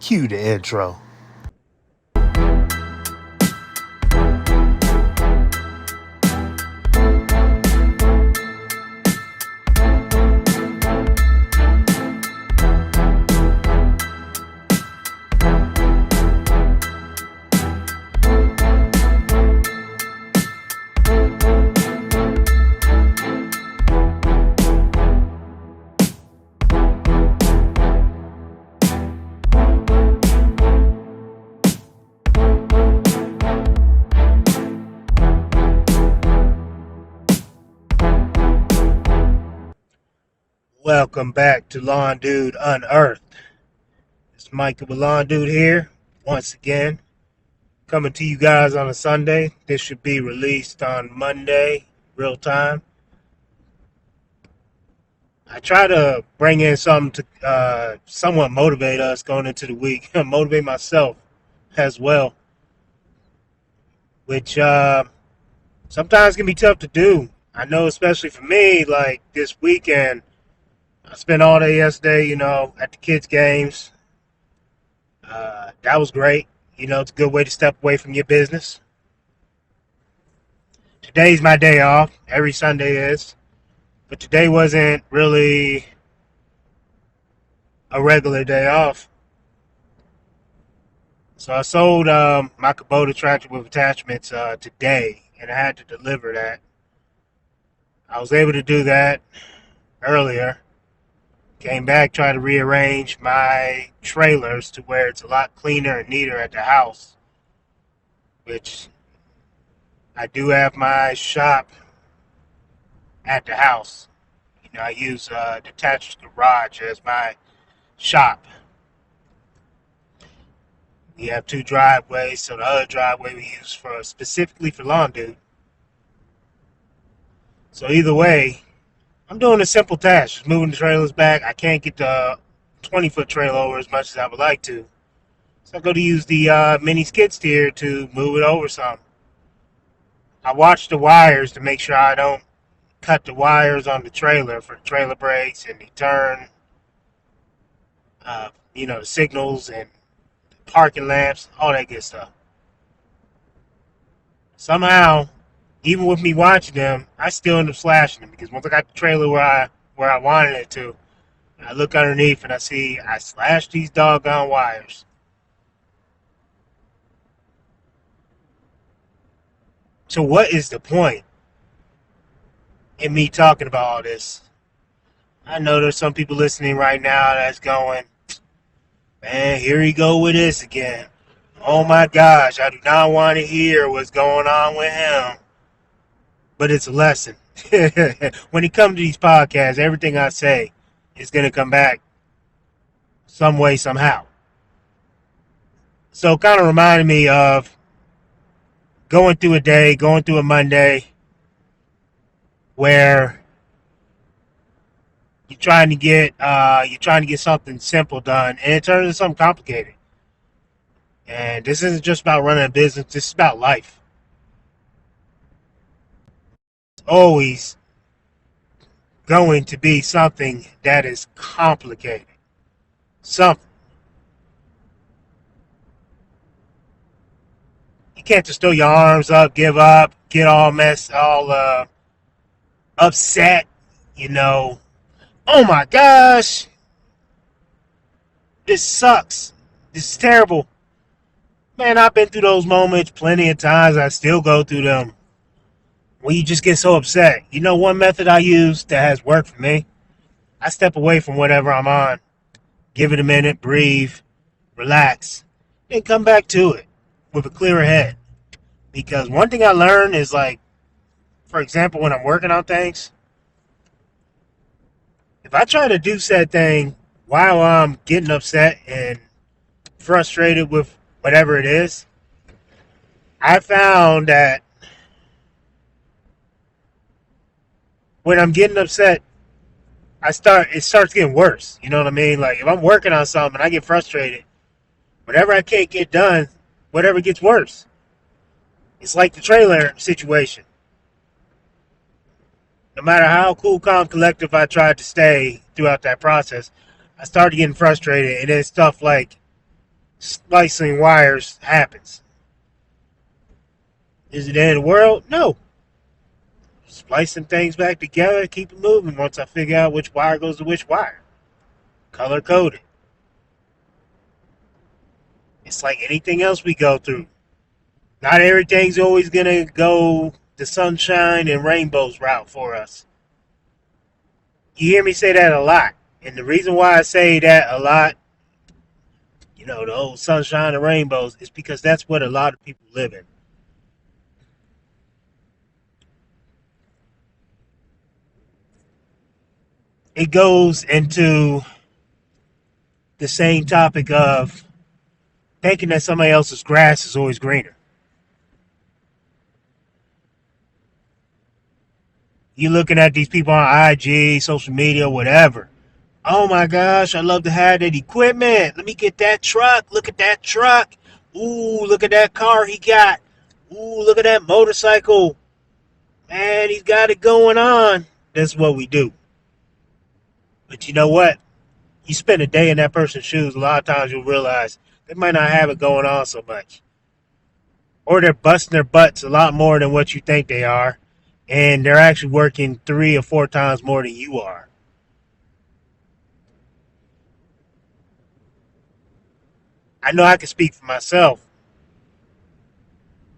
Cue the intro. Welcome back to Lawn Dude Unearthed. It's Micah with Lawn Dude here, once again, coming to you guys on a Sunday. This should be released on Monday, real time. I try to bring in something to somewhat motivate us going into the week, motivate myself as well, which sometimes can be tough to do. I know, especially for me, like this weekend, I spent all day yesterday, at the kids' games. That was great. It's a good way to step away from your business. Today's my day off. Every Sunday is. But today wasn't really a regular day off. So I sold my Kubota tractor with attachments today, and I had to deliver that. I was able to do that earlier. Came back, tried to rearrange my trailers to where it's a lot cleaner and neater at the house. Which I do have my shop at the house. I use a detached garage as my shop. We have two driveways, so the other driveway we use specifically for Lawn Dude. So either way, I'm doing a simple task, just moving the trailers back. I can't get the 20-foot trailer over as much as I would like to. So I'm going to use the mini skid steer to move it over some. I watch the wires to make sure I don't cut the wires on the trailer for the trailer brakes and the turn, the signals and the parking lamps, all that good stuff. Somehow, even with me watching them, I still end up slashing them because once I got the trailer where I wanted it to, I look underneath and I see I slashed these doggone wires. So what is the point in me talking about all this? I know there's some people listening right now that's going, man, here he go with this again. Oh my gosh, I do not want to hear what's going on with him. But it's a lesson. When it comes to these podcasts, everything I say is going to come back some way, somehow. So it kind of reminded me of going through a Monday where you're trying to get something simple done, and it turns into something complicated. And this isn't just about running a business. This is about life. Always going to be something that is complicated. Something. You can't just throw your arms up, give up, get all upset, Oh my gosh. This sucks. This is terrible. Man, I've been through those moments plenty of times. I still go through them. When you just get so upset. One method I use that has worked for me? I step away from whatever I'm on. Give it a minute, breathe, relax, then come back to it with a clearer head. Because one thing I learned is, like, for example, when I'm working on things, if I try to do said thing while I'm getting upset and frustrated with whatever it is, I found that when I'm getting upset, it starts getting worse. You know what I mean? Like, if I'm working on something and I get frustrated, whatever I can't get done, whatever gets worse. It's like the trailer situation. No matter how cool, calm, collective I tried to stay throughout that process, I started getting frustrated, and then stuff like splicing wires happens. Is it the end of the world? No. Splicing things back together, keep it moving once I figure out which wire goes to which wire. Color coded. It's like anything else we go through. Not everything's always going to go the sunshine and rainbows route for us. You hear me say that a lot. And the reason why I say that a lot, the old sunshine and rainbows, is because that's what a lot of people live in. It goes into the same topic of thinking that somebody else's grass is always greener. You're looking at these people on IG, social media, whatever. Oh my gosh, I love to have that equipment. Let me get that truck. Look at that truck. Ooh, look at that car he got. Ooh, look at that motorcycle. Man, he's got it going on. That's what we do. But you know what? You spend a day in that person's shoes, a lot of times you'll realize they might not have it going on so much. Or they're busting their butts a lot more than what you think they are. And they're actually working 3 or 4 times more than you are. I know I can speak for myself.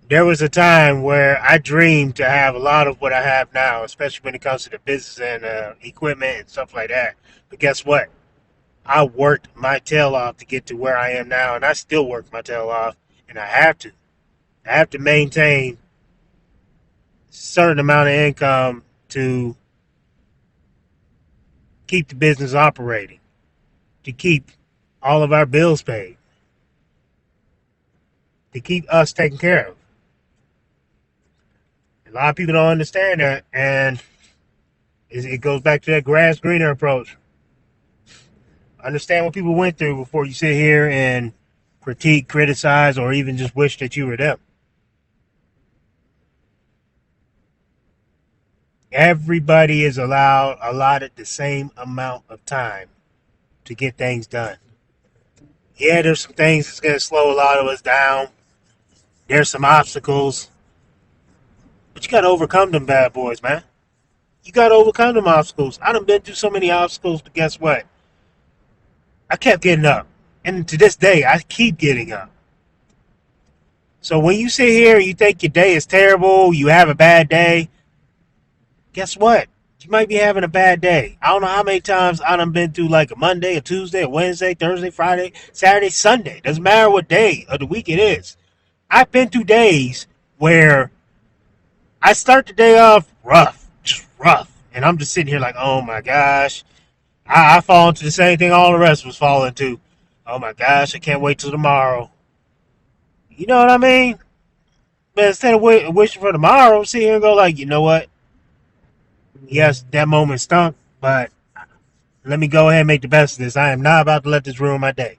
There was a time where I dreamed to have a lot of what I have now, especially when it comes to the business and equipment and stuff like that. But guess what? I worked my tail off to get to where I am now, and I still work my tail off, and I have to. I have to maintain a certain amount of income to keep the business operating, to keep all of our bills paid, to keep us taken care of. A lot of people don't understand that, and it goes back to that grass greener approach. Understand what people went through before you sit here and critique, criticize, or even just wish that you were them. Everybody is allotted the same amount of time to get things done. Yeah, there's some things that's going to slow a lot of us down. There's some obstacles. But you got to overcome them bad boys, man. You got to overcome them obstacles. I done been through so many obstacles, but guess what? I kept getting up. And to this day, I keep getting up. So when you sit here and you think your day is terrible, you have a bad day, guess what? You might be having a bad day. I don't know how many times I done been through like a Monday, a Tuesday, a Wednesday, Thursday, Friday, Saturday, Sunday. Doesn't matter what day of the week it is. I've been through days where I start the day off rough, just rough. And I'm just sitting here like, oh my gosh. I fall into the same thing all the rest was falling into. Oh my gosh, I can't wait till tomorrow. You know what I mean? But instead of wishing for tomorrow, sit here and go like, you know what? Yes, that moment stunk, but let me go ahead and make the best of this. I am not about to let this ruin my day.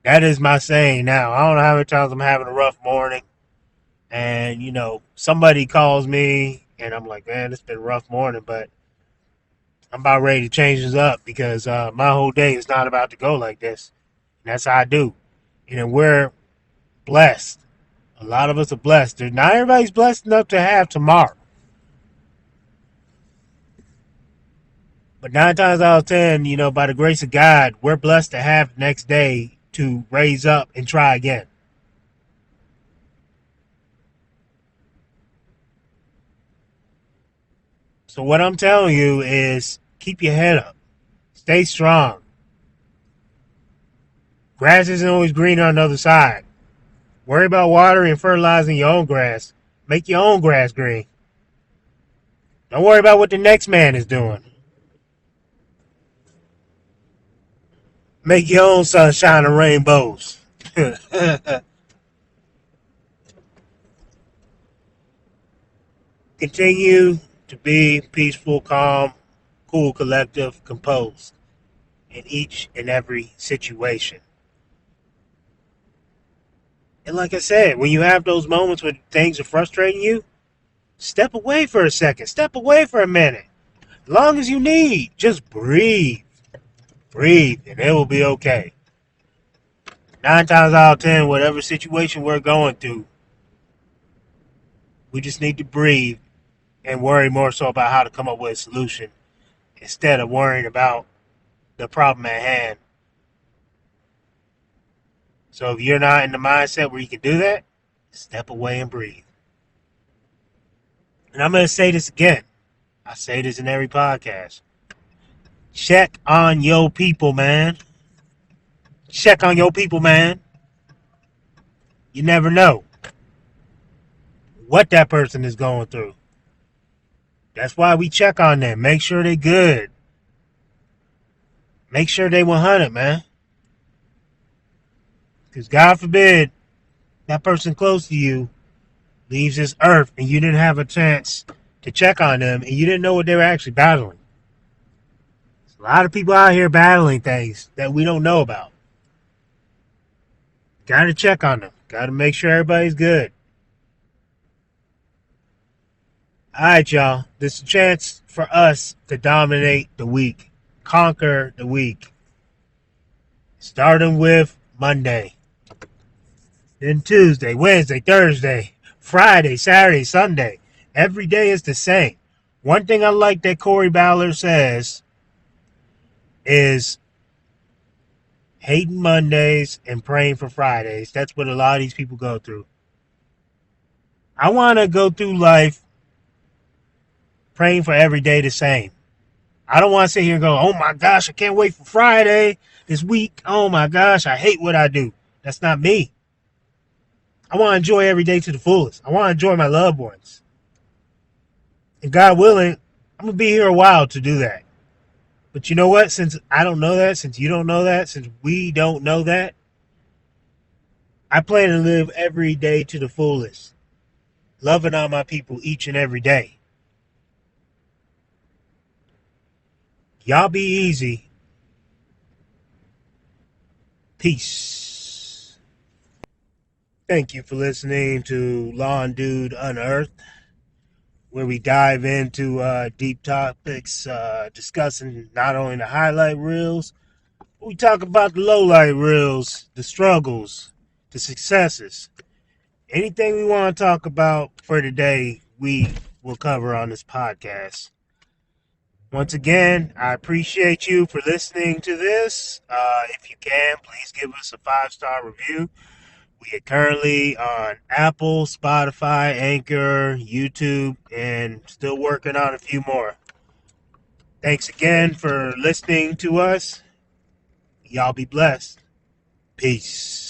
That is my saying now. I don't know how many times I'm having a rough morning. And, somebody calls me and I'm like, man, it's been a rough morning, but I'm about ready to change this up because my whole day is not about to go like this. And that's how I do. And we're blessed. A lot of us are blessed. Not everybody's blessed enough to have tomorrow. But 9 times out of 10, by the grace of God, we're blessed to have the next day to raise up and try again. So what I'm telling you is keep your head up. Stay strong. Grass isn't always greener on the other side. Worry about watering and fertilizing your own grass. Make your own grass green. Don't worry about what the next man is doing. Make your own sunshine and rainbows. Continue to be peaceful, calm, cool, collective, composed in each and every situation. And like I said, when you have those moments when things are frustrating you, step away for a second. Step away for a minute. As long as you need, just breathe. Breathe, and it will be okay. 9 times out of 10, whatever situation we're going through, we just need to breathe and worry more so about how to come up with a solution instead of worrying about the problem at hand. So if you're not in the mindset where you can do that, step away and breathe. And I'm going to say this again. I say this in every podcast. Check on your people, man. Check on your people, man. You never know what that person is going through. That's why we check on them. Make sure they're good. Make sure they 100, man. Because God forbid that person close to you leaves this earth and you didn't have a chance to check on them and you didn't know what they were actually battling. There's a lot of people out here battling things that we don't know about. Got to check on them. Got to make sure everybody's good. All right, y'all. This is a chance for us to dominate the week. Conquer the week. Starting with Monday. Then Tuesday, Wednesday, Thursday, Friday, Saturday, Sunday. Every day is the same. One thing I like that Corey Ballard says is hating Mondays and praying for Fridays. That's what a lot of these people go through. I want to go through life praying for every day the same. I don't want to sit here and go, oh my gosh, I can't wait for Friday this week. Oh my gosh, I hate what I do. That's not me. I want to enjoy every day to the fullest. I want to enjoy my loved ones. And God willing, I'm going to be here a while to do that. But you know what? Since I don't know that, since you don't know that, since we don't know that, I plan to live every day to the fullest. Loving on my people each and every day. Y'all be easy. Peace. Thank you for listening to Lawn Dude Unearthed, where we dive into deep topics, discussing not only the highlight reels, but we talk about the lowlight reels, the struggles, the successes. Anything we want to talk about for today, we will cover on this podcast. Once again, I appreciate you for listening to this. If you can, please give us a 5-star review. We are currently on Apple, Spotify, Anchor, YouTube, and still working on a few more. Thanks again for listening to us. Y'all be blessed. Peace.